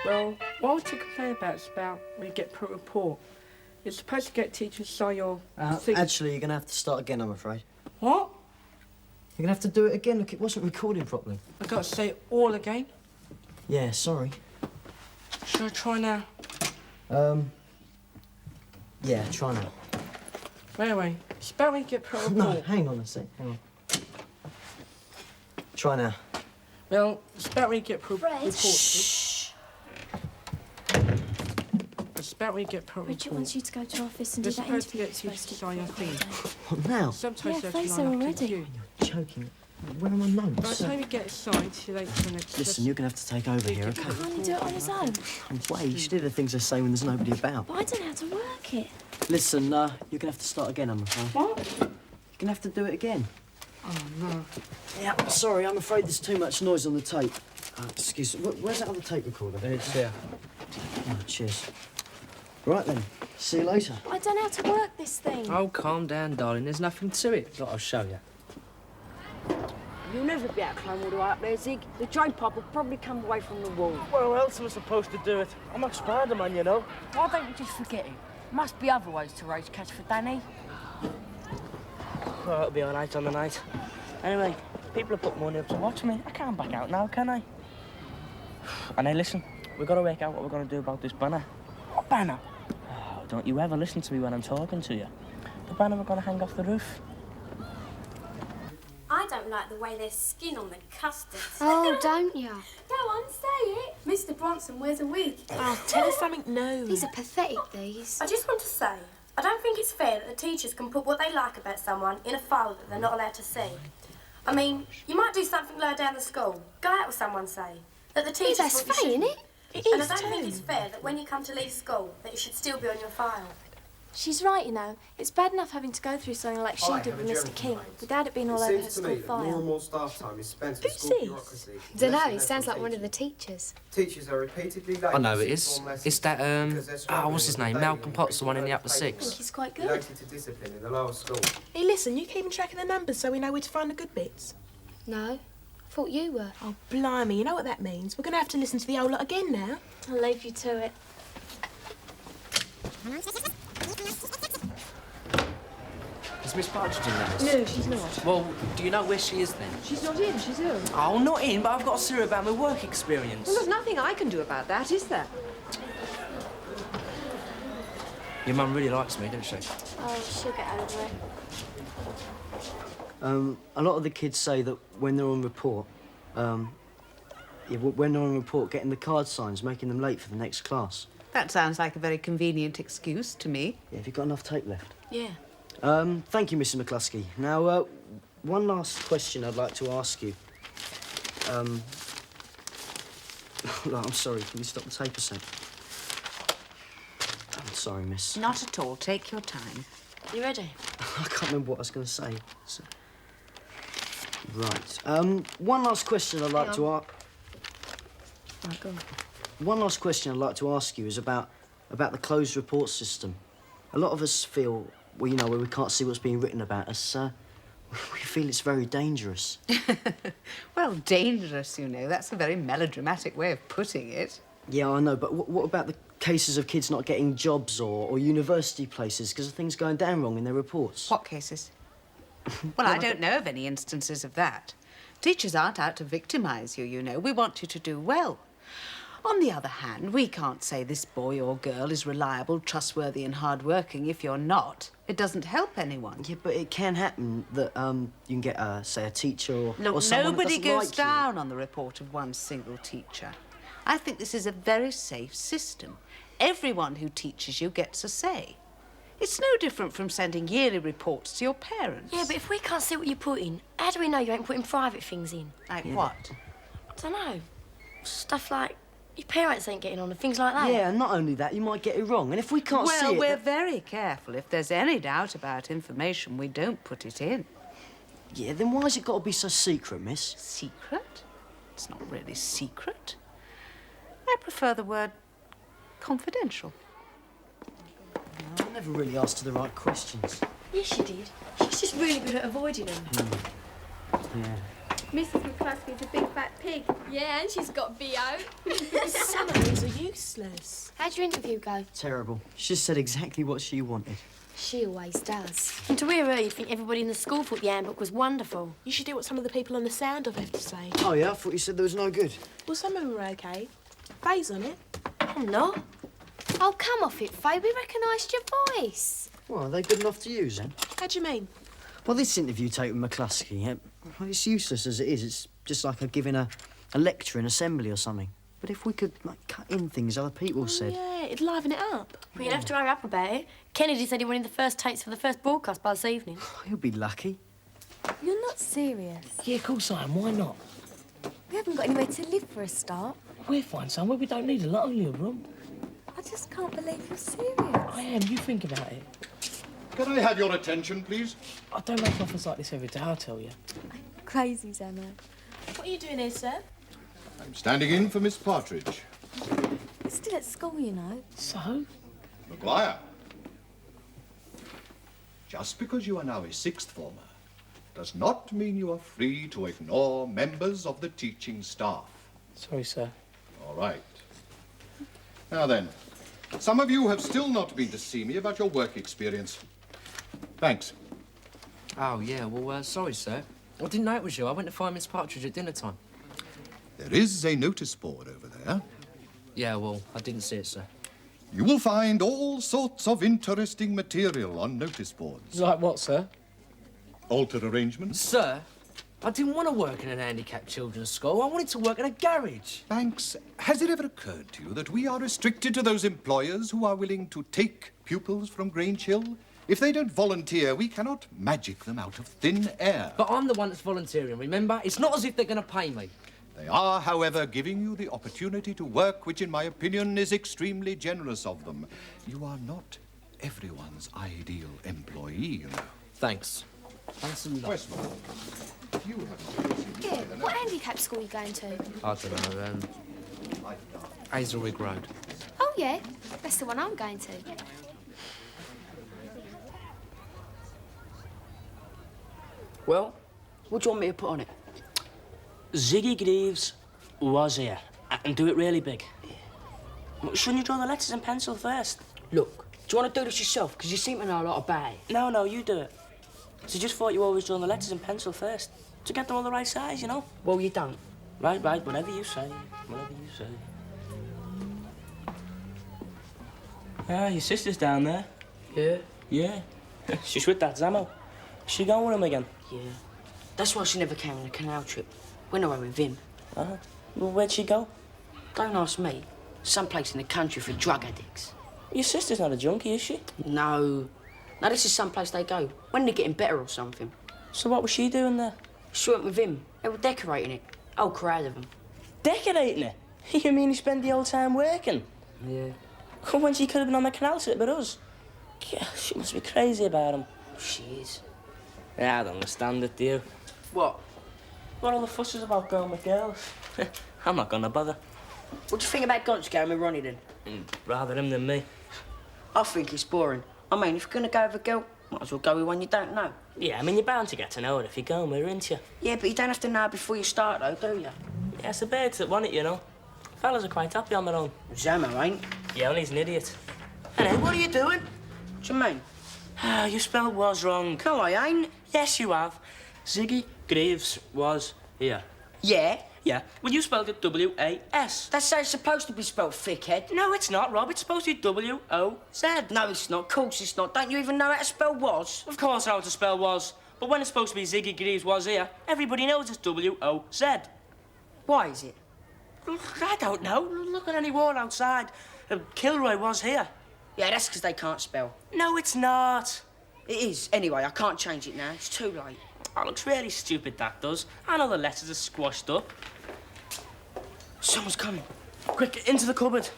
Well, what would you complain about is about when you get put a report. You're supposed to get teachers to sign your Actually, you're going to have to start again, I'm afraid. What? You're going to have to do it again. Look, it wasn't recording properly. I've got to say it all again? Yeah, sorry. Should I try now? Yeah, try now. Anyway, it's about when you get put a report. No, hang on a sec, hang on. Try now. Well, it's about when you get put a report. Shh. It's about when you get put a report. Bridget wants you to go to her office and You're do that supposed to interview. get teachers to sign your thing. What, now? Sometimes Yeah, they face line her up to already. you. You're joking. When am I known? By the time you get it signed, you're late for the next Listen, you're going to have to take over here, okay? Can't he do it on his own? Wait, you should do the things they say when there's nobody about. But I don't know how to work it. Listen, you're going to have to start again, I'm afraid. What? You're going to have to do it again. Oh, no. Yeah, sorry, I'm afraid there's too much noise on the tape. Excuse me, where's that other tape recorder? It's there. Oh, cheers. Right then, see you later. I don't know how to work this thing. Oh, calm down, darling. There's nothing to it. Look, I'll show you. You'll never be able to climb all the way up there, Zig. The drain pipe will probably come away from the wall. Well, who else was supposed to do it? I'm not Spider-Man, you know. Why don't you just forget it? Must be other ways to raise cash for Danny. Well, it'll be all right on the night. Anyway, people have put money up to watch me. I can't back out now, can I? And hey, listen, we've got to work out what we're going to do about this banner. What banner? Oh, don't you ever listen to me when I'm talking to you. The banner we're going to hang off the roof. I don't like the way there's skin on the custard. Oh, don't you? Go on, say it. Mr. Bronson wears a wig. Oh, tell us something new. These are pathetic, these. I just want to say, I don't think it's fair that the teachers can put what they like about someone in a file that they're not allowed to see. I mean, you might do something low down the school. Go out with someone, say. That the teachers... That's fair, isn't it? It And I is don't think too. it's fair that when you come to leave school, that it should still be on your file. She's right, you know. It's bad enough having to go through something like she did with Mr. King, without it being all over her school file. More and more staff time is spent on Who's school this? bureaucracy. Dunno, it sounds like one of the teachers. Teachers are repeatedly late. I know to it sixth is. form lessons It's that, because they're struggling what's his with name? the Malcolm daily Potts, the one in the upper increasing I think six. he's quite good. related to discipline in the lower school. Hey, listen, you keeping track of the numbers so we know where to find the good bits? No, I thought you were. Oh, blimey, you know what that means? We're going to have to listen to the whole lot again now. I'll leave you to it. Is Miss Partridge in there? No, she's not. Well, do you know where she is then? She's not in, she's ill. Oh, not in, but I've got to see her about my work experience. Well, there's nothing I can do about that, is there? Your mum really likes me, doesn't she? Oh, she'll get over it. A lot of the kids say that when they're on report, when they're on report, getting the card signs, making them late for the next class. That sounds like a very convenient excuse to me. Yeah, have you got enough tape left? Yeah. Thank you, Mr. McCluskey. Now, one last question I'd like to ask you. Look, I'm sorry, can you stop the tape a sec? I'm sorry, miss. Not at all. Take your time. You ready? I can't remember what I was going to say. So... Right. One last question I'd like to ask. Right, go on. One last question I'd like to ask you is about the closed report system. A lot of us feel, well, you know, where we can't see what's being written about us, we feel it's very dangerous. Well, dangerous, you know. That's a very melodramatic way of putting it. Yeah, I know, but what about the cases of kids not getting jobs or university places because of things going down wrong in their reports? What cases? Well, I don't know of any instances of that. Teachers aren't out to victimise you, you know. We want you to do well. On the other hand, we can't say this boy or girl is reliable, trustworthy and hard-working if you're not. It doesn't help anyone. Yeah, but it can happen that you can get, say, a teacher or Look, someone that nobody doesn't goes like down on the report of one single teacher. I think this is a very safe system. Everyone who teaches you gets a say. It's no different from sending yearly reports to your parents. Yeah, but if we can't see what you put in, how do we know you ain't putting private things in? Like what? I don't know. Stuff like your parents ain't getting on and things like that. Yeah, and not only that, you might get it wrong. And if we can't see it... Well, we're very careful. If there's any doubt about information, we don't put it in. Yeah, then why has it got to be so secret, miss? Secret? It's not really secret. I prefer the word confidential. No, I never really asked her the right questions. Yes, you did. She's just really good at avoiding them. Yeah. Mrs. McCluskey's a big fat pig. Yeah, and she's got B.O. Some of these are useless. How'd your interview go? Terrible. She just said exactly what she wanted. She always does. And to hear her, you'd think everybody in the school thought the handbook was wonderful. You should hear what some of the people on the sound off have to say. Oh, yeah? I thought you said there was no good. Well, some of them are okay. Faye's on it. I'm not. Oh, come off it, Faye. We recognised your voice. Well, are they good enough to use, then? How do you mean? Well, this interview tape with McCluskey, well, it's useless as it is. It's just like giving a lecture in assembly or something. But if we could, like, cut in things other people said... Yeah, it'd liven it up. Well, you'd have to hurry up about it. Kennedy said he wanted the first tapes for the first broadcast by this evening. He'll be lucky. You're not serious. Yeah, of course I am. Why not? We haven't got anywhere to live for a start. We'll find somewhere. We don't need a lot, only a room. I just can't believe you're serious. I am. You think about it. Can I have your attention, please? I don't make offers like this every day, I'll tell you. Crazy, Emma. What are you doing here, sir? I'm standing in for Miss Partridge. You're still at school, you know. So? Maguire. Just because you are now a sixth former does not mean you are free to ignore members of the teaching staff. Sorry, sir. All right. Now then, some of you have still not been to see me about your work experience. Thanks. Oh, yeah, well, sorry, sir. I didn't know it was you. I went to find Miss Partridge at dinner time. There is a notice board over there. Yeah, well, I didn't see it, sir. You will find all sorts of interesting material on notice boards. Like what, sir? Altar arrangements. Sir, I didn't want to work in an handicapped children's school. I wanted to work in a garage. Thanks. Has it ever occurred to you that we are restricted to those employers who are willing to take pupils from Grange Hill? If they don't volunteer, we cannot magic them out of thin air. But I'm the one that's volunteering, remember? It's not as if they're going to pay me. They are, however, giving you the opportunity to work, which, in my opinion, is extremely generous of them. You are not everyone's ideal employee, you know. Thanks. Thanks a lot. Westmore, you have... Yeah, what handicap school are you going to? I don't know, Hazelwig Road. Oh, yeah. That's the one I'm going to. Well, what do you want me to put on it? Ziggy Greaves was here. I can do it really big. Yeah. Shouldn't you draw the letters in pencil first? Look, do you want to do this yourself? Because you seem to know a lot about it. No, you do it. So just thought you always draw the letters in pencil first. To get them all the right size, you know? Well, you don't. Right, whatever you say. Whatever you say. Ah, your sister's down there. Yeah? Yeah. She's with that Zamo. She going with him again? Yeah. That's why she never came on the canal trip. Went away with him. Uh-huh. Well, where'd she go? Don't ask me. Someplace in the country for drug addicts. Your sister's not a junkie, is she? No. No, this is someplace they go when they're getting better or something. So what was she doing there? She went with him. They were decorating it. Whole crowd of them. Decorating it? You mean he spent the whole time working? Yeah. When she could have been on the canal trip with us. Yeah, she must be crazy about him. She is. Yeah, I don't understand it, do you? What? What all the fuss is about going with girls? I'm not gonna bother. What do you think about Grange going with Ronnie then? Rather him than me. I think it's boring. I mean, if you're gonna go with a girl, might as well go with one you don't know. Yeah, I mean, you're bound to get to know her if you're going with her, ain't you? Yeah, but you don't have to know her before you start, though, do you? Yeah, it's the birds that want it, you know. Fellas are quite happy on their own. Zamo ain't. Yeah, well, he's an idiot. Hey, what are you doing? What do you mean? Ah, you spelled was wrong. No, I ain't. Yes, you have. Ziggy Greaves was here. Yeah? Yeah. Well, you spelled it W-A-S. That's how it's supposed to be spelled, thickhead. No, it's not, Rob. It's supposed to be W-O-Z. No, it's not. Of course it's not. Don't you even know how to spell was? Of course I know how to spell was. But when it's supposed to be Ziggy Greaves was here, everybody knows it's W-O-Z. Why is it? I don't know. Look at any wall outside. Kilroy was here. Yeah, that's because they can't spell. No, it's not. It is. Anyway, I can't change it now. It's too late. Oh, looks really stupid, that does. I know the letters are squashed up. Someone's coming. Quick, into the cupboard.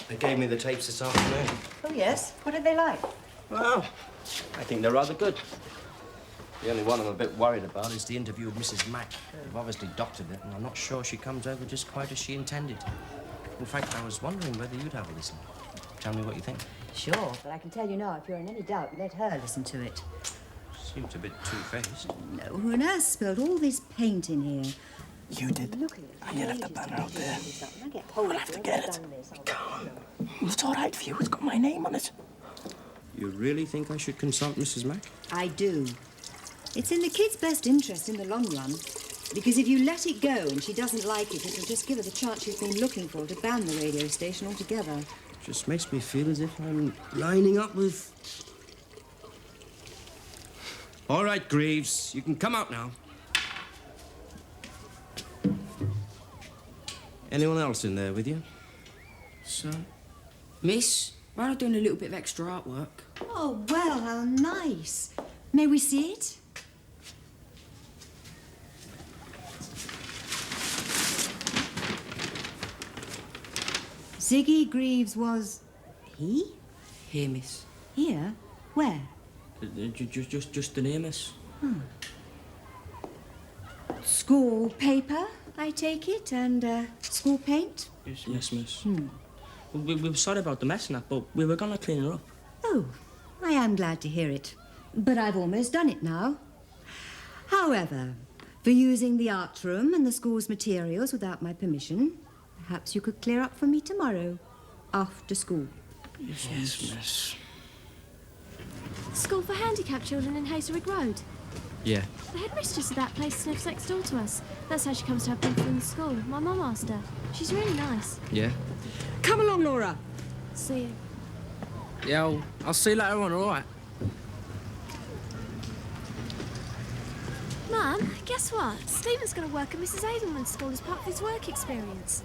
They gave me the tapes this afternoon. Oh, yes? What are they like? Well, I think they're rather good. The only one I'm a bit worried about is the interview with Mrs. Mack. They've obviously doctored it, and I'm not sure she comes over just quite as she intended. In fact, I was wondering whether you'd have a listen. Tell me what you think. Sure, but I can tell you now, if you're in any doubt, let her listen to it. Seems a bit two-faced. No, who on earth spilled all this paint in here? You did. And you left the banner out there. We'll have to get it. We can't. It's all right for you. It's got my name on it. You really think I should consult Mrs. Mack? I do. It's in the kid's best interest in the long run. Because if you let it go and she doesn't like it, it'll just give her the chance she's been looking for to ban the radio station altogether. Just makes me feel as if I'm lining up with... All right, Greaves, you can come out now. Anyone else in there with you? So, miss, why not doing a little bit of extra artwork? Oh, well, how nice. May we see it? Ziggy Greaves was... he? Here, miss. Here? Where? Just the name, miss. School paper, I take it, and school paint? Yes, miss. We were sorry about the mess and that, but we were gonna clean her up. Oh, I am glad to hear it. But I've almost done it now. However, for using the art room and the school's materials without my permission, perhaps you could clear up for me tomorrow, after school. Yes, miss. School for handicapped children in Hazelwood Road. Yeah. The headmistress of that place lives next door to us. That's how she comes to have people in the school. My mum asked her. She's really nice. Yeah? Come along, Laura. See you. Yeah, I'll see you later on, all right? Mum, guess what? Stephen's going to work at Mrs. Edelman's school as part of his work experience.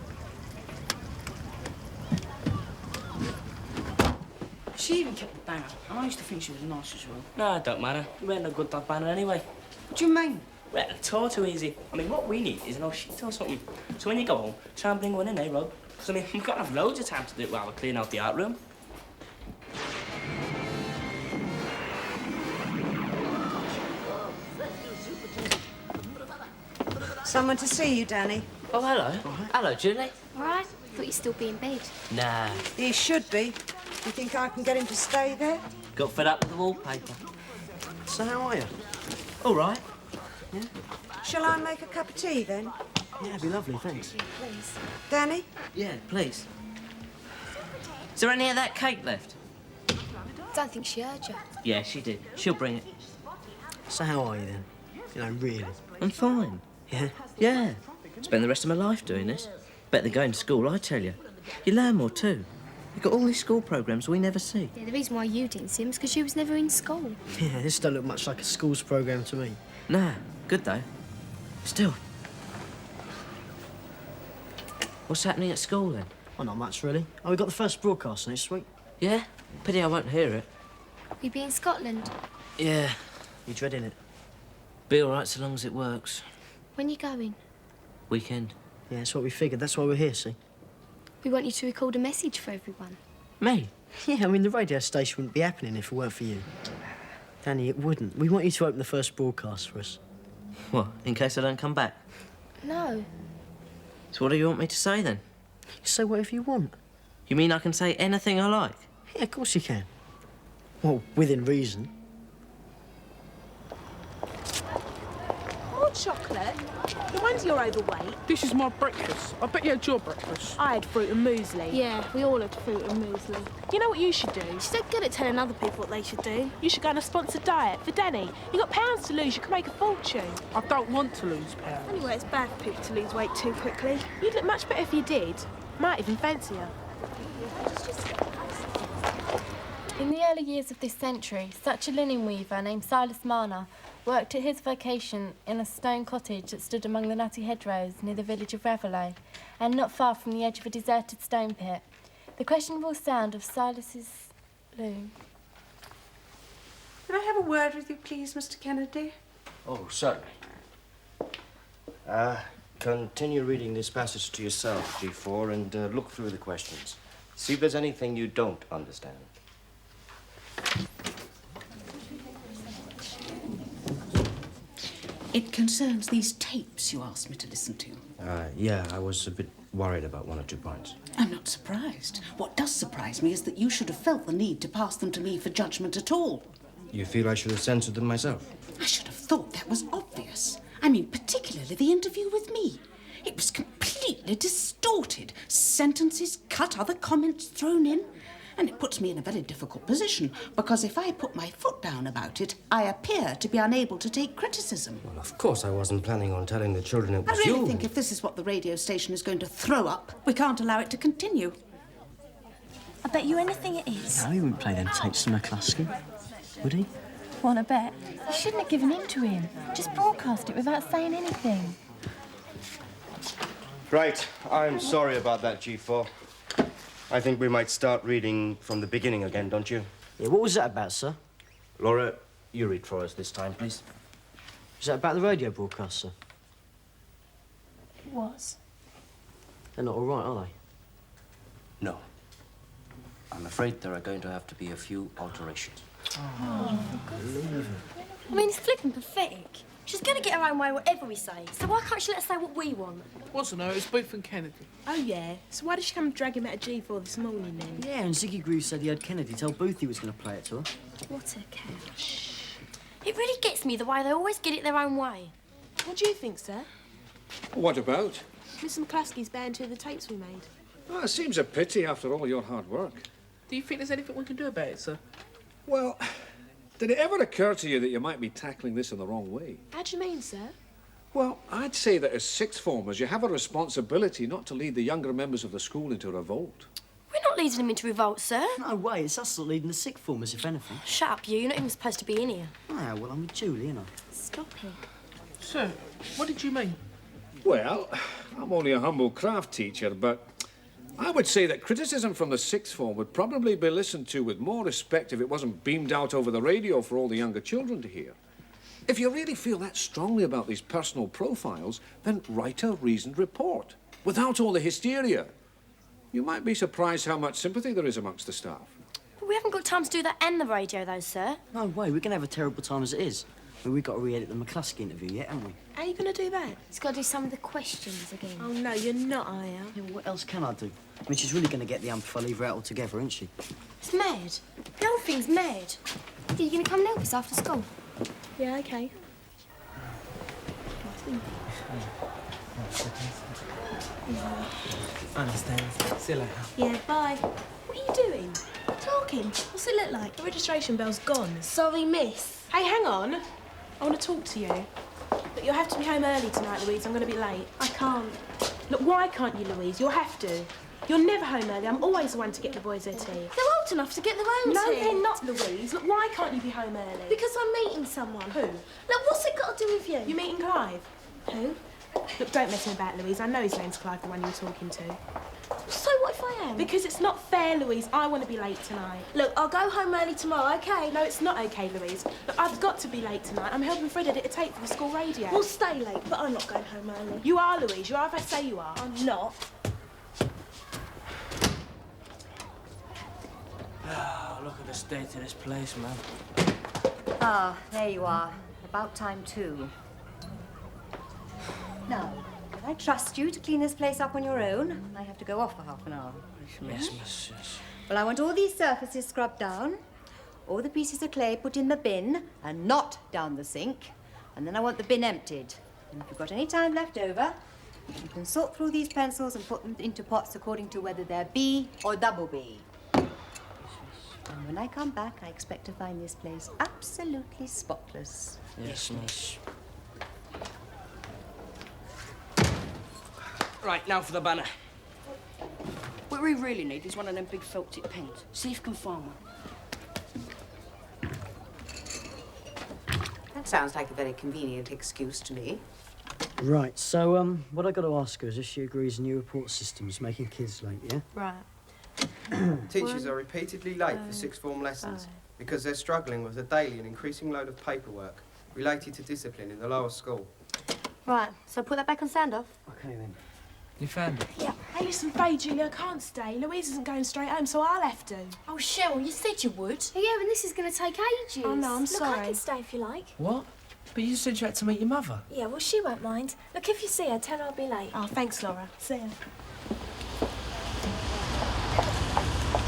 She even kept the banner, and I used to think she was nice as well. No, it don't matter. We ain't no good that banner anyway. What do you mean? Well, it's all too easy. I mean, what we need is an old sheet or something. So when you go home, try and bring one in, eh, Rob? Because, I mean, we've got to have loads of time to do it while we're cleaning out the art room. Someone to see you, Danny. Oh, hello. Hello, Julie. All right? Thought you'd still be in bed. Nah. He should be. You think I can get him to stay there? Got fed up with the wallpaper. So how are you? All right. Yeah? Shall I make a cup of tea, then? Yeah, it'd be lovely, thanks. Please. Danny? Yeah, please. Is there any of that cake left? Don't think she heard you. Yeah, she did. She'll bring it. So how are you then? You know, really? I'm fine. Yeah? Yeah. Spend the rest of my life doing this. Better than going to school, I tell you. You learn more too. You've got all these school programmes we never see. Yeah, the reason why you didn't see him is because you was never in school. Yeah, this don't look much like a school's programme to me. Nah, good though. Still. What's happening at school then? Well, not much really. Oh, we got the first broadcast next week. Yeah? Pity I won't hear it. We be in Scotland. Yeah. You dreading it? Be all right so long as it works. When you going? Weekend. Yeah, that's what we figured. That's why we're here, see? We want you to record a message for everyone. Me? Yeah, I mean, the radio station wouldn't be happening if it weren't for you. Danny, it wouldn't. We want you to open the first broadcast for us. What, in case I don't come back? No. So what do you want me to say then? You say whatever you want. You mean I can say anything I like? Yeah, of course you can. Well, within reason. More chocolate? No wonder you're overweight. This is my breakfast. I bet you had your breakfast. I had fruit and muesli. Yeah, we all had fruit and muesli. You know what you should do? She's so good at telling other people what they should do. You should go on a sponsored diet for Danny. You got pounds to lose. You can make a fortune. I don't want to lose pounds. Anyway, it's bad for people to lose weight too quickly. You'd look much better if you did. Might even fancy her. In the early years of this century, such a linen weaver named Silas Marner worked at his vocation in a stone cottage that stood among the nutty hedgerows near the village of Raveloe, and not far from the edge of a deserted stone pit. The questionable sound of Silas's loom. Can I have a word with you, please, Mr. Kennedy? Oh, certainly. Continue reading this passage to yourself, G4, and look through the questions. See if there's anything you don't understand. It concerns these tapes you asked me to listen to. Yeah, I was a bit worried about one or two points. I'm not surprised. What does surprise me is that you should have felt the need to pass them to me for judgment at all. You feel I should have censored them myself? I should have thought that was obvious. I mean, particularly the interview with me. It was completely distorted. Sentences cut, other comments thrown in. And it puts me in a very difficult position, because if I put my foot down about it, I appear to be unable to take criticism. Well, of course I wasn't planning on telling the children it was I really you. think if this is what the radio station is going to throw up, we can't allow it to continue. I bet you anything it is. No, he wouldn't play them tapes to McCluskey, would he? Wanna bet? You shouldn't have given in to him. Just broadcast it without saying anything. Right, I'm sorry about that, G4. I think we might start reading from the beginning again, don't you? Yeah, what was that about, sir? Laura, you read for us this time, please. Was that about the radio broadcast, sir? It was. They're not all right, are they? No. I'm afraid there are going to have to be a few alterations. I mean, it's flipping pathetic. She's going to get her own way whatever we say, so why can't she let us say what we want? What's no, it's Booth and Kennedy. Oh, yeah? So why did she come and drag him out of G4 this morning, then? Yeah, and Ziggy Groove said he had Kennedy tell Booth he was going to play it to her. What a cow. It really gets me the way they always get it their own way. What do you think, sir? What about? Mr McCluskey's banned two of the tapes we made. Well, it seems a pity after all your hard work. Do you think there's anything we can do about it, sir? Well, did it ever occur to you that you might be tackling this in the wrong way? How do you mean, sir? Well, I'd say that as sixth formers, you have a responsibility not to lead the younger members of the school into revolt. We're not leading them into revolt, sir. No way, it's us that leading the sixth formers, if anything. Shut up, you. You're not even supposed to be in here. Ah, well, I'm with Julie, ain't I? Stop it. Sir, what did you mean? Well, I'm only a humble craft teacher, but I would say that criticism from the sixth form would probably be listened to with more respect if it wasn't beamed out over the radio for all the younger children to hear. If you really feel that strongly about these personal profiles, then write a reasoned report, without all the hysteria. You might be surprised how much sympathy there is amongst the staff. But we haven't got time to do that and the radio, though, sir. No way, we're going to have a terrible time as it is. I mean, we've got to re-edit the McCluskey interview yet, haven't we? How are you going to do that? He's got to do some of the questions again. Oh, no, you're not, are you? Yeah, well, what else can I do? I mean, she's really going to get the Amplify lever out altogether, isn't she? It's mad. The whole thing's mad. Are you going to come and help us after school? Yeah, OK. Understand. See you later. Yeah, bye. What are you doing? Talking. What's it look like? The registration bell's gone. Sorry, miss. Hey, hang on. I want to talk to you. But you'll have to be home early tonight, Louise. I'm going to be late. I can't. Look, why can't you, Louise? You'll have to. You're never home early. I'm always the one to get the boys their tea. They're old enough to get their own No, tea. they're not, Louise. Look, why can't you be home early? Because I'm meeting someone. Who? Look, what's it got to do with you? You meeting Clive? Who? Look, don't mess him about, Louise. I know his name's Clive, the one you were talking to. So what if I am? Because it's not fair, Louise. I want to be late tonight. Look, I'll go home early tomorrow, OK? No, it's not OK, Louise. Look, I've got to be late tonight. I'm helping Fred edit a tape for the school radio. We'll stay late, but I'm not going home early. You are, Louise. You are if I say you are. I'm not. Oh, look at the state of this place, man. Ah, there you are. About time, too. Now, can I trust you to clean this place up on your own? I have to go off for half an hour. Yes, miss, yes. Well, I want all these surfaces scrubbed down, all the pieces of clay put in the bin and not down the sink, and then I want the bin emptied. And if you've got any time left over, you can sort through these pencils and put them into pots according to whether they're B or double B. And when I come back, I expect to find this place absolutely spotless. Yes, miss. Right, now for the banner. What we really need is one of them big felt tip pens. See if you can find one. That sounds like a very convenient excuse to me. Right, so, what I got to ask her is if she agrees new report system's making kids late, yeah? Right. Teachers are repeatedly late for sixth form lessons because they're struggling with a daily and increasing load of paperwork related to discipline in the lower school. Right, so put that back on standoff. Okay, then. You found it? Yeah. Hey, listen, Faye, Julia, I can't stay. Louise isn't going straight home, so I'll have to. Oh, Cheryl, you said you would. Yeah, and this is going to take ages. Oh, no, I'm Look, sorry. I can stay if you like. What? But you said you had to meet your mother. Yeah, well, she won't mind. Look, if you see her, tell her I'll be late. Oh, thanks, Laura. See ya.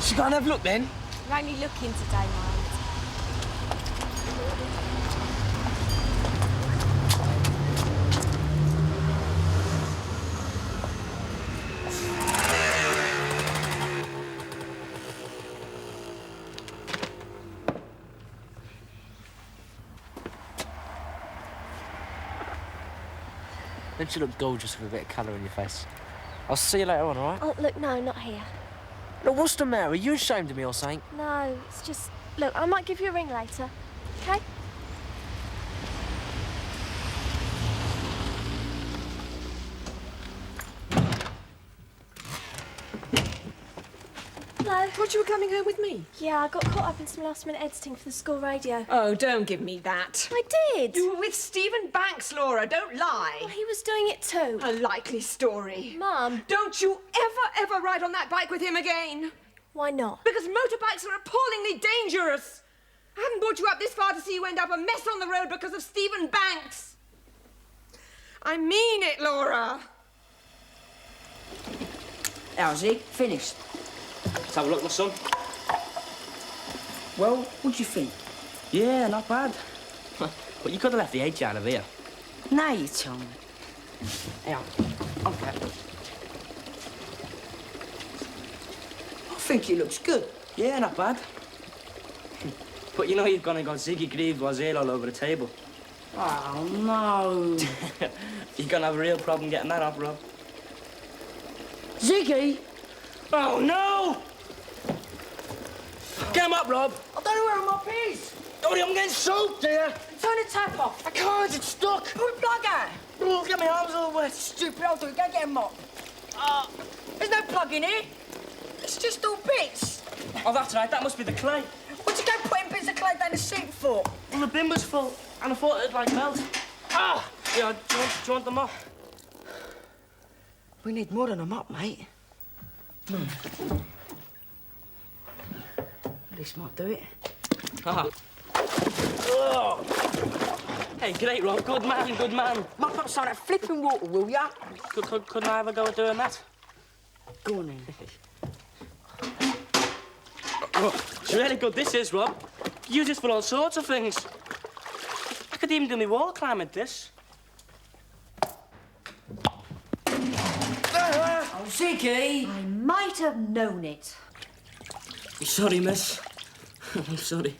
She can't have a look then. You're only looking today, mind. Don't you look gorgeous with a bit of colour in your face? I'll see you later on, all right? Oh, look, no, not here. Look, what's the matter? Are you ashamed of me or something? No, it's just... Look, I might give you a ring later, OK? Hello. Thought you were coming home with me. Yeah, I got caught up in some last-minute editing for the school radio. Oh, don't give me that. I did. You were with Stephen Banks, Laura. Don't lie. Well, he was doing it too. A likely story. Mum. Don't you ever ride on that bike with him again. Why not? Because motorbikes are appallingly dangerous. I haven't brought you up this far to see you end up a mess on the road because of Stephen Banks. I mean it, Laura. How's he? Finished. Let's have a look, my son. Well, what do you think? Yeah, not bad. But you could have left the H out of here. Now you tell me. Yeah. Okay. I think he looks good. Yeah, not bad. But you know you've gone and got Ziggy Grieve Wazir all over the table. Oh, no. You're gonna have a real problem getting that off, Rob. Ziggy? Oh, no! Get him up, Rob. I don't know where my mop is. Oh, I'm getting soaked here. Turn the tap off. I can't, it's stuck. Put the plug out. Oh, get my arms all wet. Stupid, I'll do it. Go get a mop. There's no plug in here. It's just all bits. Oh, that's right, that must be the clay. What'd you go putting bits of clay down the sink for? Well, the bin was full, and I thought it'd, like, melt. Ah! Yeah, do you want the mop? We need more than a mop, mate. This might do it. Ah. Oh. Hey, great, Rob. Good man, good man. Mop up some of that flipping water, will ya? Couldn't I have a go at doing that? Go on then. Oh, it's really good, this is, Rob. Use this for all sorts of things. I could even do my wall climb at this. Oh, Ziggy! I might have known it. Sorry, miss. I'm sorry.